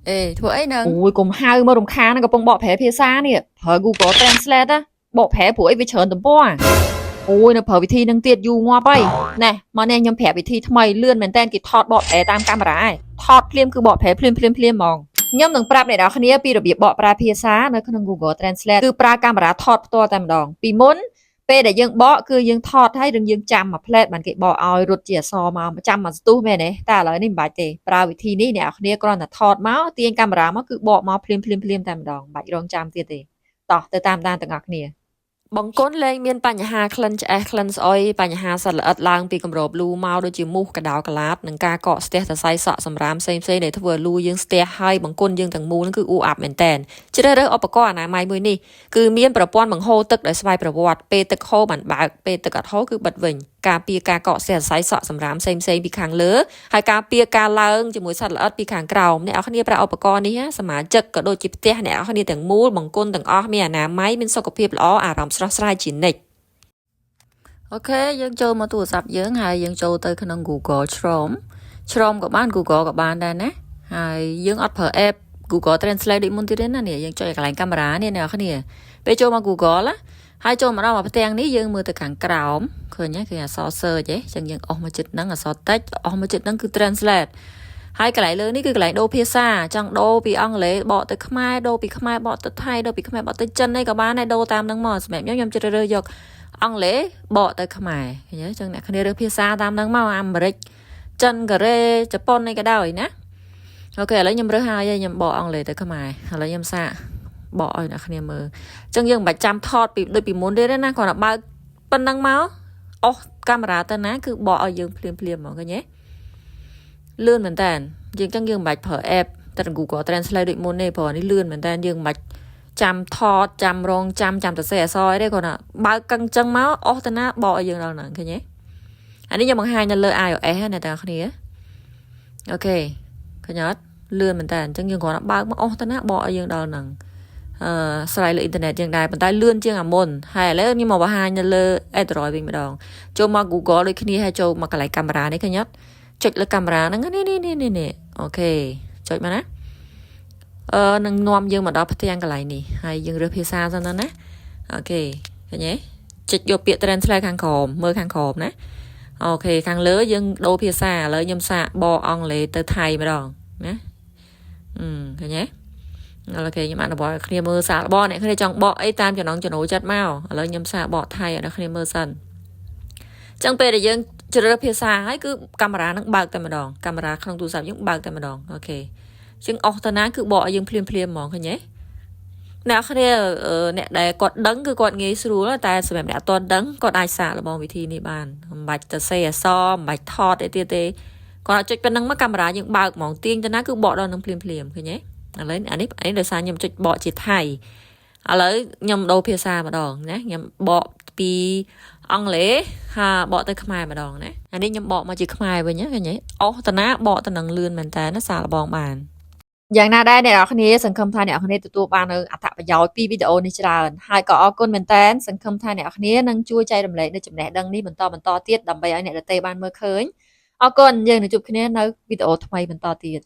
Ê, thua ấy nâng. Ôi cùng hai mà rồng khá nó có bông bọ phé phía xa nè thở Google Translate á bọ phé của ấy với chờn tầm po à ôi nó phở vị thi nâng tiệt dù ngoa bay nè mà nè nhầm phé vị thi thayเลื่อนเหมือนแต่นกี่ทอดบอแผลตามកាមេរ៉ាថតភ្លាមគឺបកแผลភ្លាមហ្មងខ្ញុំនឹងប្រាប់អ្នកនរគ្នាពីរបៀបបកប្រើភាសានៅក្នុង Google Translate គឺប្រើកាមេរ៉ាថតផ្ទាល់តែម្ដងពីមុនពេលដែលយើងបកគឺយើងថតហើយយើងចាំមួយផ្លែតបានគេបកឲ្យរត់ជាអក្សរមកចាំមកស្ទុះមែនទេតែឥឡូវនេះមិនបាច់ទេប្រើវិធីនេះអ្នកនរគ្នាគ្រាន់តែថតមកទាញកាមេរ៉ាមកគឺបកមកភ្លាមតែម្ដងមិនបាច់រងចាំទៀតទេតោះទៅតាមដានទាំងអស់គ្នាបង្គន់លែងមានបញ្ហាក្លិនឆ្អេះក្លិនស្អុយបញ្ហាសត្វល្អិតឡើងពីគម្របលូមកដូចជាមូសកដោកឡាតនិងការកកស្ទះសរសៃសក់សម្រាមផ្សេងៗដែលធ្វើឲ្យលូយើងស្ទះហើយបង្គន់យើងទាំងមូលនឹងគឺអ៊ូអាប់មែនតែនជ្រើសរើសឧបករណ៍អនាម័យមួយនេះគឺមានប្រព័ន្ធបង្ហូរទឹកដោយស្វ័យប្រវត្តិពេលទឹកហូរបានបើកពេលទឹកអត់ហូរគឺបិទវិញការពារការកកស្ទះសរសៃសក់សម្រាមផ្សេងៗពីខាងលើហើយការពារការឡើងជាមួយសត្វល្អិតពីខាងក្រោមអ្នកនរគ្នាប្រើឧបករណ៍នេះសមាជិកក៏ដូចជាផ្ទះអ្នកនរគ្នាទាំងមូលបង្គន់ទាំងអស់មានអនាម័យមានសុខភាពល្អអារម្មណ៍ស្រស់ស្រាយជានិច្ចអូខេយើងចូលមកទូរស័ព្ទយើងហើយយើងចូលទៅក្នុង Google Chrome ក៏បាន Google ក៏បានដែរណាហើយយើងអត់ប្រើ app Google Translate ដូចមុនទៀតទេណានេះយើងចុចកន្លែងកាមេរ៉ានេះអ្នកនរគ្នាពេលចូលមក Google ណាហើយចូលមកដល់ផ្ទាំងនេះយើងមើលទៅខាងក្រោមឃើញទេគឺអក្សរ search ទេអញ្ចឹងយើងអស់មកចិត្តហ្នឹងអក្សរ text អស់មកចិត្តហ្នឹងគឺ translate ហើយកន្លែងលើនេះគឺកន្លែងដូរភាសាចង់ដូរពីអង់គ្លេសបកទៅខ្មែរដូរពីខ្មែរបកទៅថៃដូរពីខ្មែរបកទៅចិនអីក៏បានដែរដូរតាមហ្នឹងមកសម្រាប់ខ្ញុំជ្រើសរើសយកអង់គ្លេសបកទៅខ្មែរឃើញទេអញ្ចឹងអ្នកគ្នារើសភាសាតាមហ្នឹងមកអាមេរិកចិនកូរ៉េជប៉ុនអីក៏ដោយណាអូខេឥឡូវខ្ញុំរើសហើយខ្ញុំបកអង់គ្លេសទៅខ្មែរឥឡូវខ្ញុំសាកបកឲ្យអ្នកគ្នាមើលអញ្ចឹងយើងមិនបាច់ចាំថតពីដូចពីមុនទេណាគ្រាន់តែបើកប៉ុណ្ណឹងមកអស់កាមេរ៉ាទៅណាគឺបកឲ្យយើងភ្លាមហ្មងឃើញទេលឿនមែនតើយើងចឹងយើងមិនបាច់ប្រើ app តែ Google Translate ដូចមុនទេព្រោះនេះលឿនមែនតើយើងមិនបាច់ចាំថតចាំរងចាំទៅសេអសអីទេគ្រាន់តែបើកកឹងចឹងមកអស់ទៅណាបកឲ្យយើងដល់ហ្នឹងឃើញទេអានេះខ្ញុំបង្ហាញនៅលើ iOS ណាអ្នកទាំងគ្នាអូខេឃើញអត់លឿនមែនតើអញ្ចឹងយើងគ្រាន់តែបើកមកអស់ទៅណាបកឲ្យយើងដល់ហ្នឹងស្រ័យលើអ៊ីនធឺណិតយ៉ាងដែរប៉ុន្តែលឿនជាងអាមុនហើយឥឡូវខ្ញុំមកបង្ហាញនៅលើ Android វិញម្ដងចូលមក Google ដូចគ្នាហើយចូលមកកន្លែងកាមេរ៉ានេះឃើញអត់ចុចលើកាមេរ៉ាហ្នឹងនេះអូខេចុចមកណានឹងនាំយើងមកដល់ផ្ទាំងកន្លែងនេះហើយយើងរើសភាសាសិនទៅណាអូខេឃើញទេចុចយកពាក្យ translate ខាងក្រោមមើលខាងក្រោមណាអូខេខាងលើយើងដូរភាសាឥឡូវខ្ញុំសាកបកអង់គ្លេសទៅថៃម្ដងណាឃើញទេអូខេខ្ញុំអនុវត្តគ្នាមើលសាកបកអ្នកគ្នាចង់បកអីតាមចំណង់ចំណូលចិត្តមកឥឡូវខ្ញុំសាកបកថៃឲ្យអ្នកគ្នាមើលសិនចឹងពេលដែលយើងជ្រើសរើសភាសាហើយគឺកាមេរ៉ានឹងបើកតែម្ដងកាមេរ៉ាក្នុងទូរស័ព្ទយើងបើកតែម្ដងអូខេជាងអស់ទៅណាគឺបកឲ្យយើងភ្លាមហ្មងឃើញទេអ្នកគ្នាអ្នកដែលគាត់ដឹងគឺគាត់ងាយស្រួលតែសម្រាប់អ្នកអត់ទាន់ដឹងគាត់អាចសាកល្បងវិធីនេះបានមិនបាច់ទៅសេអសមិនបាច់ថតអីទៀតទេគាត់ចុចប៉ុណ្ណឹងមកកាមេរ៉ាយើងបើកហ្មងទាញទៅណាគឺបកដល់នឹងភ្លាមឃើញទេឥឡូវអានេះដោយសារខ្ញុំចុចបកជាថៃឥឡូវខ្ញុំដូរភាសាម្ដងណាខ្ញុំបកពីអង់គ្លេសហើយបកទៅខ្មែរម្ដងណាអានេះខ្ញុំបកមកជាខ្មែរវិញណាឃើញទេអស់តាណាបកទៅនឹងលឿនមែនតើណាសាកល្បងបានយ៉ាងណាដែរអ្នកនរគ្នាសង្ឃឹមថាអ្នកនរគ្នាទទួលបាននូវអត្ថប្រយោជន៍ពីវីដេអូនេះច្រើនហើយក៏អរគុណមែនតើសង្ឃឹមថាអ្នកនរគ្នានឹងជួយចែករំលែកនូវចំណេះដឹងនេះបន្តទៀតដើម្បីឲ្យអ្នកដទៃបានមើលឃើញអរគុណយើងនឹងជួបគ្នានៅវីដេអូថ្មីបន្តទៀត